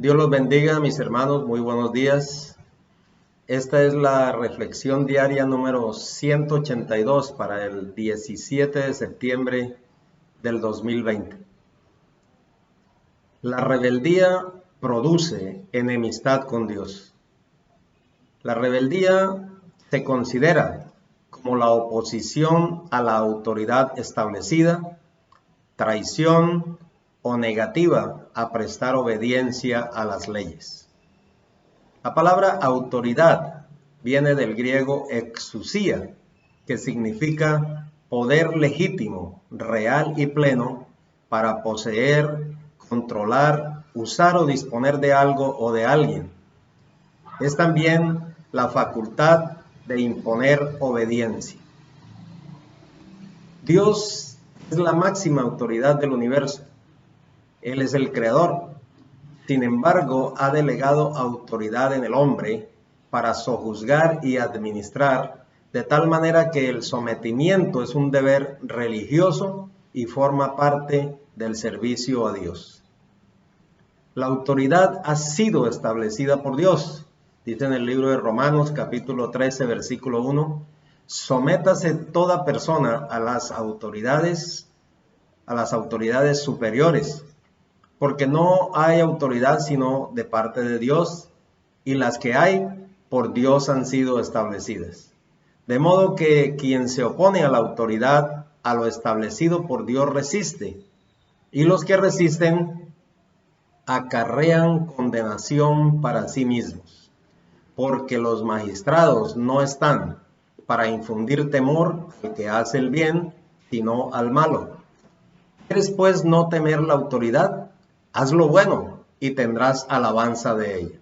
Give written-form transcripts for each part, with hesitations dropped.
Dios los bendiga, mis hermanos, muy buenos días. Esta es la reflexión diaria número 182 para el 17 de septiembre del 2020. La rebeldía produce enemistad con Dios. La rebeldía se considera como la oposición a la autoridad establecida, traición o negativa a prestar obediencia a las leyes. La palabra autoridad viene del griego exousia, que significa poder legítimo, real y pleno para poseer, controlar, usar o disponer de algo o de alguien. Es también la facultad de imponer obediencia. Dios es la máxima autoridad del universo. Él es el creador. Sin embargo, ha delegado autoridad en el hombre para sojuzgar y administrar, de tal manera que el sometimiento es un deber religioso y forma parte del servicio a Dios. La autoridad ha sido establecida por Dios. Dice en el libro de Romanos, capítulo 13, versículo 1, sométase toda persona a las autoridades superiores, porque no hay autoridad sino de parte de Dios, y las que hay por Dios han sido establecidas. De modo que quien se opone a la autoridad, a lo establecido por Dios resiste, y los que resisten acarrean condenación para sí mismos, porque los magistrados no están para infundir temor al que hace el bien, sino al malo. ¿Quieres pues no temer la autoridad? Haz lo bueno y tendrás alabanza de ella.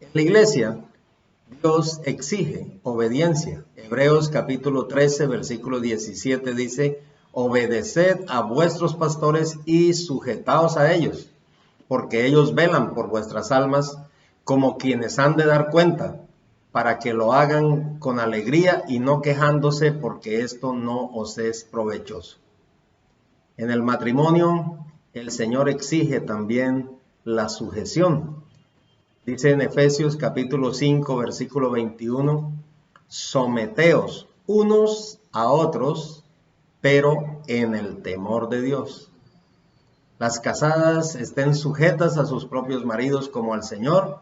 En la iglesia, Dios exige obediencia. Hebreos capítulo 13, versículo 17 dice, obedeced a vuestros pastores y sujetaos a ellos, porque ellos velan por vuestras almas como quienes han de dar cuenta, para que lo hagan con alegría y no quejándose, porque esto no os es provechoso. En el matrimonio, el Señor exige también la sujeción. Dice en Efesios capítulo 5, versículo 21, someteos unos a otros, pero en el temor de Dios. Las casadas estén sujetas a sus propios maridos como al Señor,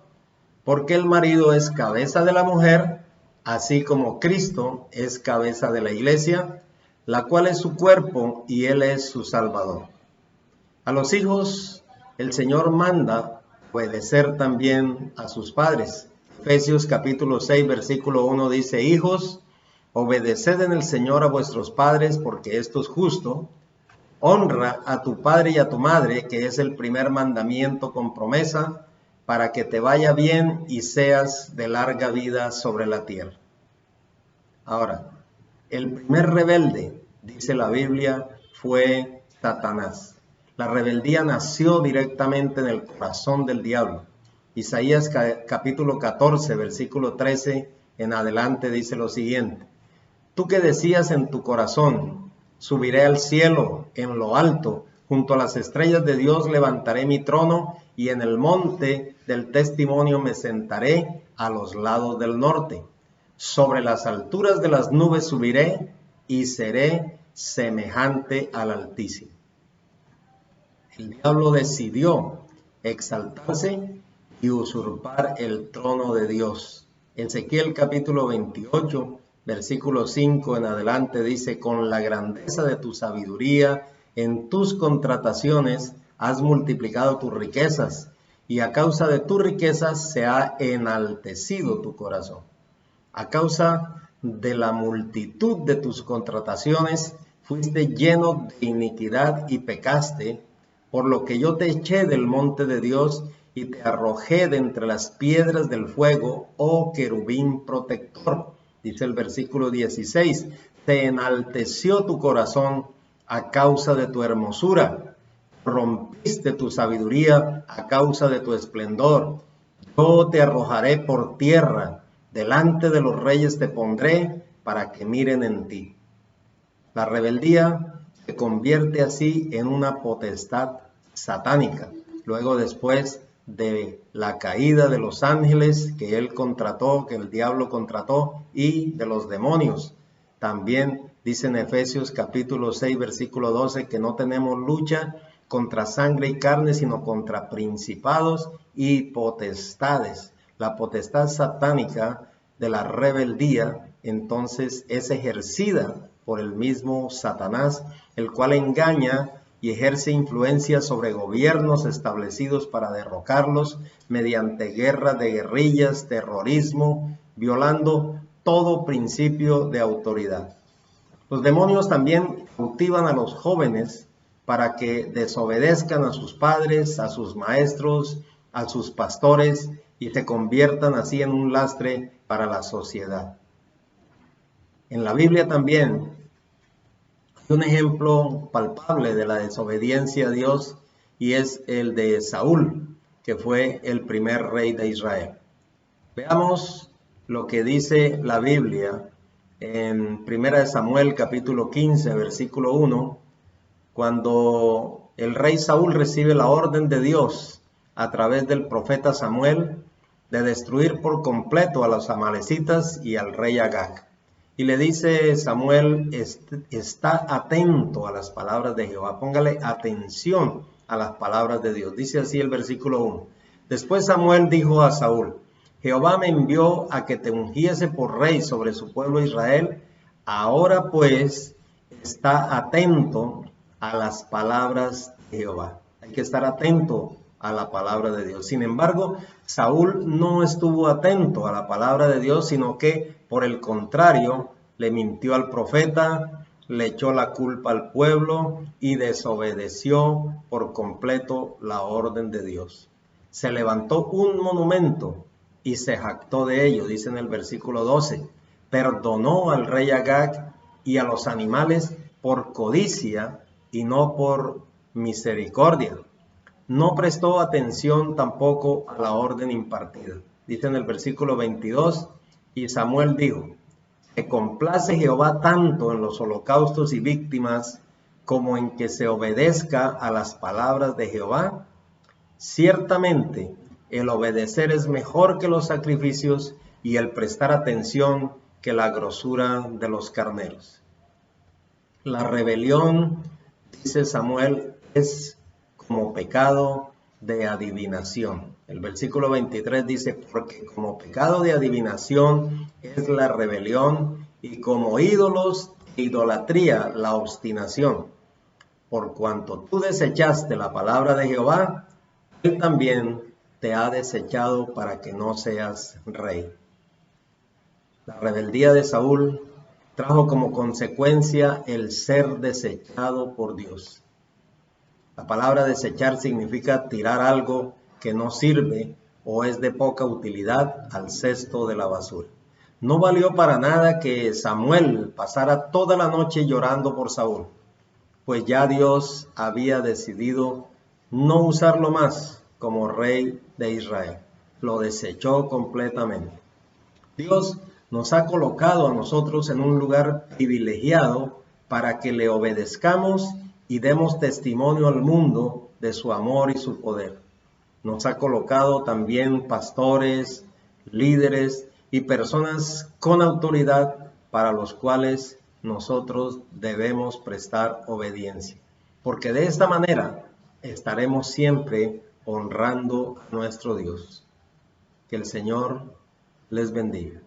porque el marido es cabeza de la mujer, así como Cristo es cabeza de la iglesia, la cual es su cuerpo y Él es su Salvador. A los hijos el Señor manda obedecer también a sus padres. Efesios capítulo 6 versículo 1 dice, hijos, obedeced en el Señor a vuestros padres, porque esto es justo. Honra a tu padre y a tu madre, que es el primer mandamiento con promesa, para que te vaya bien y seas de larga vida sobre la tierra. Ahora, el primer rebelde, dice la Biblia, fue Satanás. La rebeldía nació directamente en el corazón del diablo. Isaías capítulo 14, versículo 13 en adelante dice lo siguiente. Tú que decías en tu corazón, subiré al cielo en lo alto, junto a las estrellas de Dios levantaré mi trono, y en el monte del testimonio me sentaré a los lados del norte. Sobre las alturas de las nubes subiré y seré semejante al Altísimo. El diablo decidió exaltarse y usurpar el trono de Dios. Ezequiel capítulo 28, versículo 5 en adelante dice, con la grandeza de tu sabiduría en tus contrataciones has multiplicado tus riquezas, y a causa de tus riquezas se ha enaltecido tu corazón. A causa de la multitud de tus contrataciones fuiste lleno de iniquidad y pecaste, por lo que yo te eché del monte de Dios y te arrojé de entre las piedras del fuego, oh querubín protector. Dice el versículo 16, te enalteció tu corazón a causa de tu hermosura, rompiste tu sabiduría a causa de tu esplendor. Yo te arrojaré por tierra, delante de los reyes te pondré para que miren en ti. La rebeldía se convierte así en una potestad satánica. luego después de la caída de los ángeles que él contrató, que el diablo contrató, y de los demonios. También dice en Efesios capítulo 6, versículo 12, que no tenemos lucha contra sangre y carne, sino contra principados y potestades. La potestad satánica de la rebeldía, entonces, es ejercida por el mismo Satanás, el cual engaña y ejerce influencia sobre gobiernos establecidos para derrocarlos mediante guerras de guerrillas, terrorismo, violando todo principio de autoridad. Los demonios también cautivan a los jóvenes para que desobedezcan a sus padres, a sus maestros, a sus pastores y se conviertan así en un lastre para la sociedad. En la Biblia también hay un ejemplo palpable de la desobediencia a Dios y es el de Saúl, que fue el primer rey de Israel. Veamos lo que dice la Biblia en 1 Samuel capítulo 15, versículo 1, cuando el rey Saúl recibe la orden de Dios a través del profeta Samuel de destruir por completo a los amalecitas y al rey Agag. Y le dice Samuel, está atento a las palabras de Jehová, póngale atención a las palabras de Dios. Dice así el versículo 1. Después Samuel dijo a Saúl, Jehová me envió a que te ungiese por rey sobre su pueblo Israel. Ahora pues está atento a las palabras de Jehová. Hay que estar atento a la palabra de Dios. Sin embargo, Saúl no estuvo atento a la palabra de Dios, sino que por el contrario, le mintió al profeta, le echó la culpa al pueblo y desobedeció por completo la orden de Dios. Se levantó un monumento y se jactó de ello, dice en el versículo 12. Perdonó al rey Agag y a los animales por codicia y no por misericordia. No prestó atención tampoco a la orden impartida. Dice en el versículo 22, y Samuel dijo, ¿se complace Jehová tanto en los holocaustos y víctimas como en que se obedezca a las palabras de Jehová? Ciertamente, el obedecer es mejor que los sacrificios y el prestar atención que la grosura de los carneros. La rebelión, dice Samuel, es como pecado de adivinación. El versículo 23 dice, porque como pecado de adivinación es la rebelión y como ídolos e idolatría la obstinación. Por cuanto tú desechaste la palabra de Jehová, él también te ha desechado para que no seas rey. La rebeldía de Saúl trajo como consecuencia el ser desechado por Dios. La palabra desechar significa tirar algo que no sirve o es de poca utilidad al cesto de la basura. No valió para nada que Samuel pasara toda la noche llorando por Saúl, pues ya Dios había decidido no usarlo más como rey de Israel. Lo desechó completamente. Dios nos ha colocado a nosotros en un lugar privilegiado para que le obedezcamos y demos testimonio al mundo de su amor y su poder. Nos ha colocado también pastores, líderes y personas con autoridad para los cuales nosotros debemos prestar obediencia. Porque de esta manera estaremos siempre honrando a nuestro Dios. Que el Señor les bendiga.